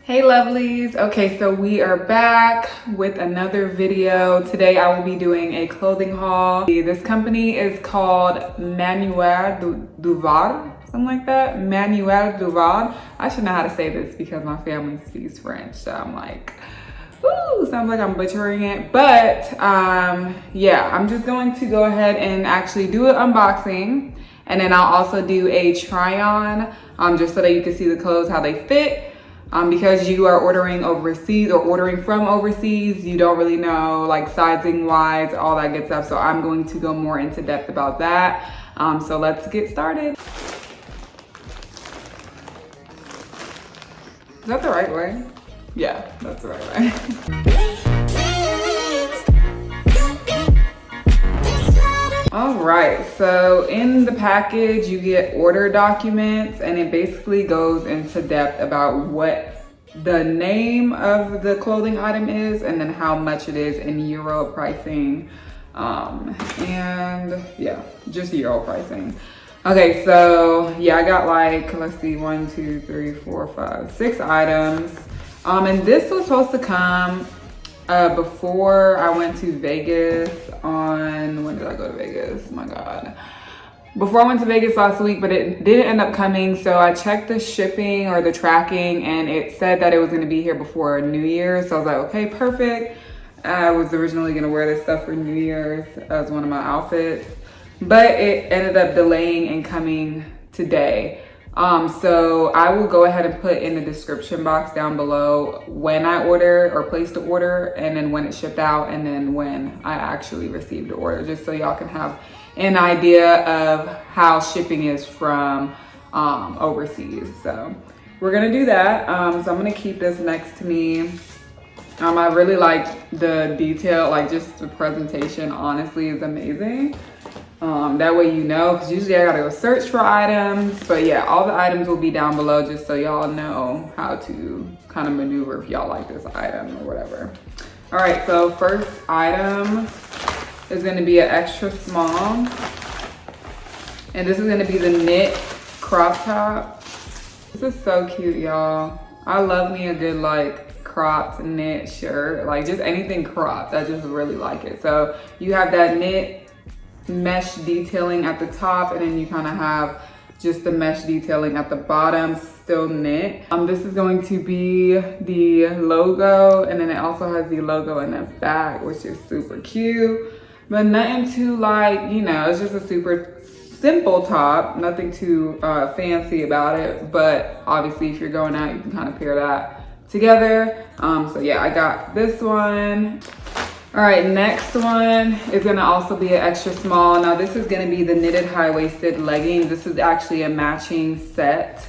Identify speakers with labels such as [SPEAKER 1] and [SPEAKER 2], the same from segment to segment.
[SPEAKER 1] Hey lovelies. Okay, so we are back with another video. Today I will be doing a clothing haul. This company is called Maniere De Voir, something like that. Maniere De Voir. I should know how to say this because my family speaks French, so I'm like, ooh, sounds like I'm butchering it. But yeah, I'm just going to go ahead and actually do an unboxing, and then I'll also do a try on, just so that you can see the clothes, how they fit. Because you are ordering overseas or ordering from overseas, you don't really know like sizing wise, all that good stuff. So I'm going to go more into depth about that. So let's get started. Is that the right way? Yeah, that's the right way. All right, so in the package you get order documents, and it basically goes into depth about what the name of the clothing item is and then how much it is in euro pricing, and yeah, just euro pricing. Okay, so yeah, I got like, let's see, 1, 2, 3, 4, 5, 6 items, and this was supposed to come before I went to Vegas on, when did I go to Vegas? Oh my God. Before I went to Vegas last week, but it didn't end up coming. So I checked the shipping or the tracking, and it said that it was gonna be here before New Year's. So I was like, okay, perfect. I was originally gonna wear this stuff for New Year's as one of my outfits, but it ended up delaying and coming today. So I will go ahead and put in the description box down below when I order or placed the order, and then when it shipped out, and then when I actually received the order, just so y'all can have an idea of how shipping is from overseas. So we're gonna do that. So I'm gonna keep this next to me. I really like the detail, like just the presentation honestly is amazing. That way you know, because usually I gotta go search for items. But yeah, all the items will be down below just so y'all know how to kind of maneuver if y'all like this item or whatever. All right, so first item is gonna be an extra small. And this is gonna be the knit crop top. This is so cute, y'all. I love me a good like cropped knit shirt, like just anything cropped. I just really like it. So you have that knit mesh detailing at the top, and then you kind of have just the mesh detailing at the bottom, still knit. This is going to be the logo, and then it also has the logo in the back, which is super cute, but nothing too like, you know, it's just a super simple top, nothing too fancy about it. But obviously if you're going out, you can kind of pair that together. So yeah, I got this one. All right, next one is gonna also be an extra small. Now this is gonna be the knitted high-waisted leggings. This is actually a matching set.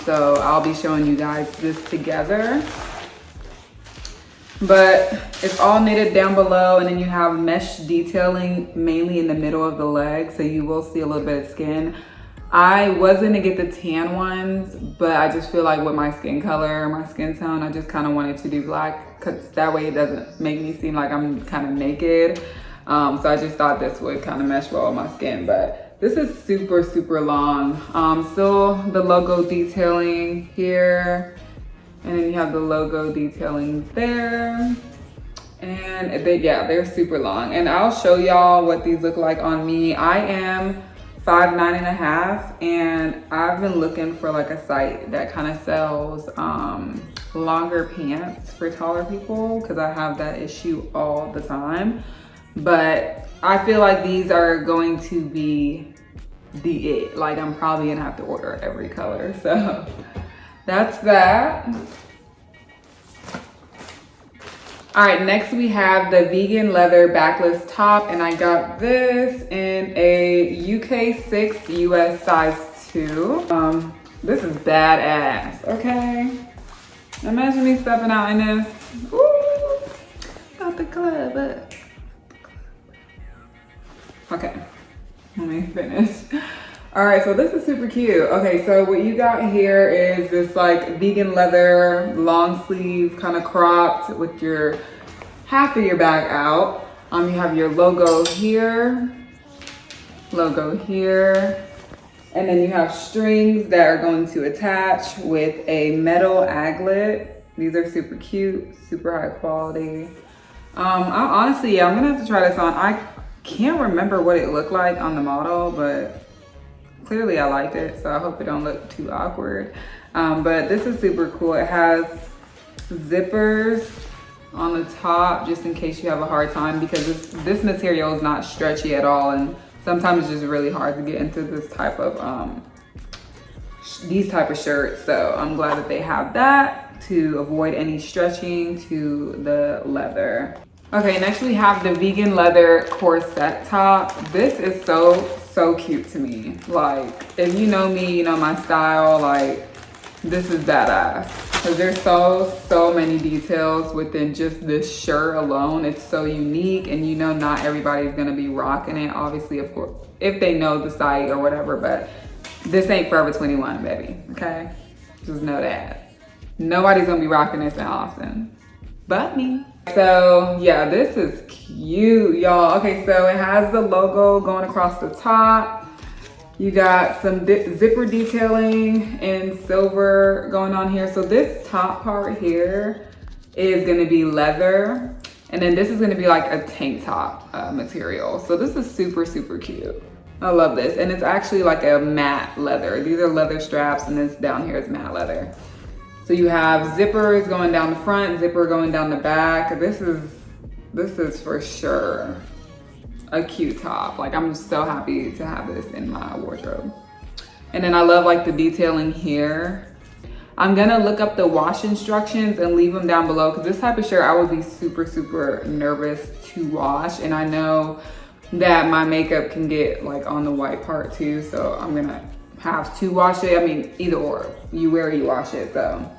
[SPEAKER 1] So I'll be showing you guys this together. But it's all knitted down below, and then you have mesh detailing mainly in the middle of the leg. So you will see a little bit of skin. I was gonna get the tan ones, but I just feel like with my skin color, my skin tone, I just kind of wanted to do black, because that way it doesn't make me seem like I'm kind of naked. So I just thought this would kind of mesh well with my skin, but this is super, super long. Still the logo detailing here, and then you have the logo detailing there. And they're super long. And I'll show y'all what these look like on me. I am 5'9½", and I've been looking for like a site that kind of sells longer pants for taller people, because I have that issue all the time. But I feel like these are going to be the it. Like I'm probably gonna have to order every color. So that's that. All right, next we have the vegan leather backless top, and I got this in a UK 6, US size 2. This is badass, okay? Imagine me stepping out in this. Ooh, got the club. Okay, let me finish. All right, so this is super cute. Okay, so what you got here is this like vegan leather long sleeve, kind of cropped with your half of your back out. You have your logo here, and then you have strings that are going to attach with a metal aglet These are super cute, super high quality. Honestly, I'm gonna have to try this on. I can't remember what it looked like on the model, but clearly I liked it, so I hope it don't look too awkward. But this is super cool. It has zippers on the top just in case you have a hard time, because this material is not stretchy at all, and sometimes it's just really hard to get into this type of these type of shirts. So I'm glad that they have that to avoid any stretching to the leather. Okay, next we have the vegan leather corset top. This is so cute to me. Like, if you know me, you know my style. Like, this is badass, because there's so many details within just this shirt alone. It's so unique, and you know not everybody's gonna be rocking it, obviously, of course, if they know the site or whatever, but this ain't Forever 21, baby, okay? Just know that. Nobody's gonna be rocking this in Austin, but me. So yeah, this is cute, y'all. Okay, so it has the logo going across the top. You got some zipper detailing in silver going on here. So this top part here is gonna be leather. And then this is gonna be like a tank top material. So this is super cute. I love this. And it's actually like a matte leather. These are leather straps, and this down here is matte leather. So you have zippers going down the front, zipper going down the back. This is for sure a cute top. Like, I'm so happy to have this in my wardrobe. And then I love like the detailing here. I'm gonna look up the wash instructions and leave them down below, because this type of shirt I would be super nervous to wash, and I know that my makeup can get like on the white part too, so I'm gonna have to wash it. I mean, either or, you wear or you wash it, so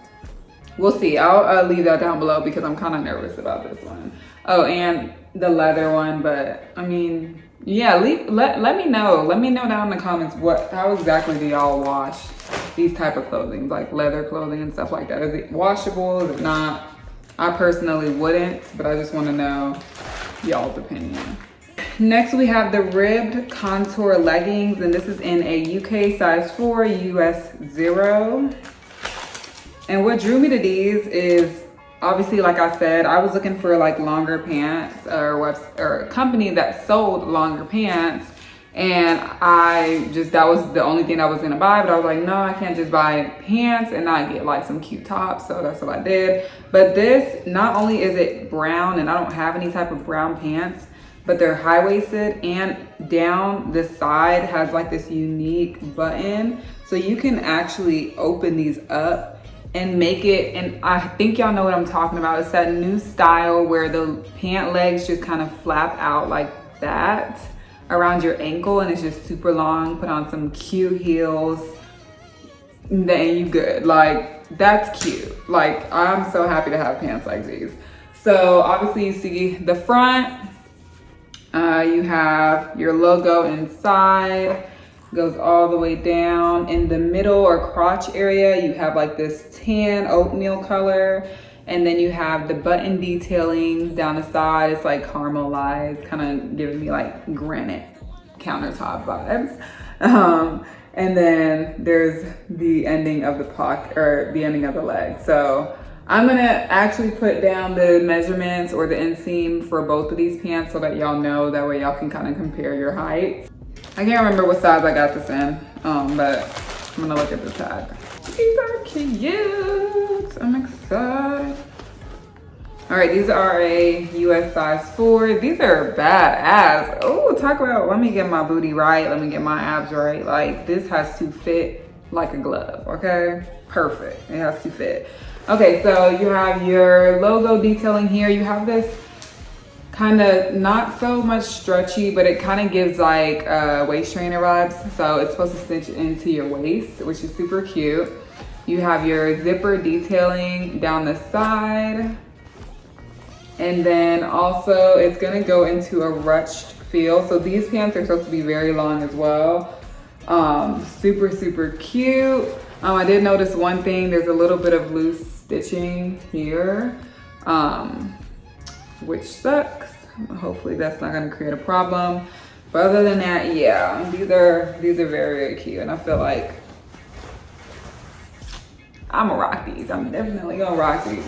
[SPEAKER 1] we'll see. I'll leave that down below because I'm kind of nervous about this one. Oh, and the leather one, but I mean, yeah, let me know. Let me know down in the comments how exactly do y'all wash these type of clothing, like leather clothing and stuff like that. Is it washable? Is it not? I personally wouldn't, but I just want to know y'all's opinion. Next, we have the ribbed contour leggings, and this is in a UK size 4, US 0. And what drew me to these is, obviously, like I said, I was looking for like longer pants or a company that sold longer pants, and that was the only thing I was gonna buy. But I was like, no, I can't just buy pants and not get like some cute tops. So that's what I did. But this, not only is it brown, and I don't have any type of brown pants, but they're high-waisted, and down the side has like this unique button. So you can actually open these up and make it, and I think y'all know what I'm talking about. It's that new style where the pant legs just kind of flap out like that around your ankle, and it's just super long. Put on some cute heels, then you good. Like, that's cute. Like, I'm so happy to have pants like these. So obviously you see the front, you have your logo inside, goes all the way down. In the middle or crotch area, you have like this tan oatmeal color, and then you have the button detailing down the side. It's like caramelized, kind of giving me like granite countertop vibes. And then there's the ending of the pocket, or the ending of the leg. So I'm gonna actually put down the measurements or the inseam for both of these pants so that y'all know, that way y'all can kind of compare your heights. I can't remember what size I got this in, but I'm gonna look at the tag. These are cute, I'm excited. All right, these are a US size 4. These are badass. Oh, talk about, let me get my booty right, let me get my abs right. Like, this has to fit like a glove, okay? Perfect, it has to fit. Okay, so you have your logo detailing here. You have this kind of not so much stretchy, but it kind of gives like waist trainer vibes. So it's supposed to cinch into your waist, which is super cute. You have your zipper detailing down the side. And then also it's gonna go into a ruched feel. So these pants are supposed to be very long as well. Super cute. I did notice one thing, there's a little bit of loose stitching here, which sucks. Hopefully that's not gonna create a problem. But other than that, yeah, these are very cute, and I feel like I'm gonna rock these. I'm definitely gonna rock these.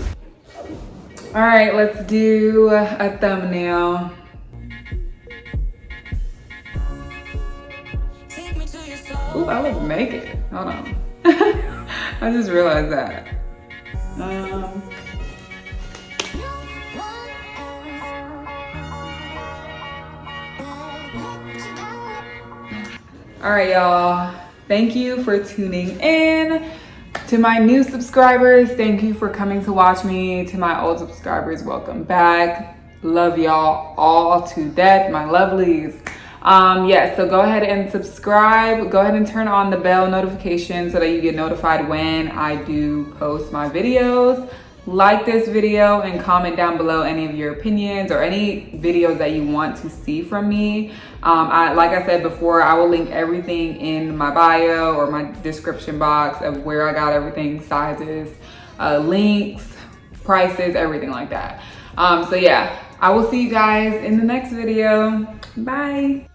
[SPEAKER 1] All right, let's do a thumbnail. Ooh, I look naked. Hold on. I just realized that. All right, y'all. Thank you for tuning in. To my new subscribers, thank you for coming to watch me. To my old subscribers, welcome back. Love y'all all to death, my lovelies. Yeah, so go ahead and subscribe. Go ahead and turn on the bell notification so that you get notified when I do post my videos. Like this video and comment down below any of your opinions or any videos that you want to see from me. Like I said before, I will link everything in my bio or my description box of where I got everything, sizes, links, prices, everything like that. So yeah, I will see you guys in the next video. Bye.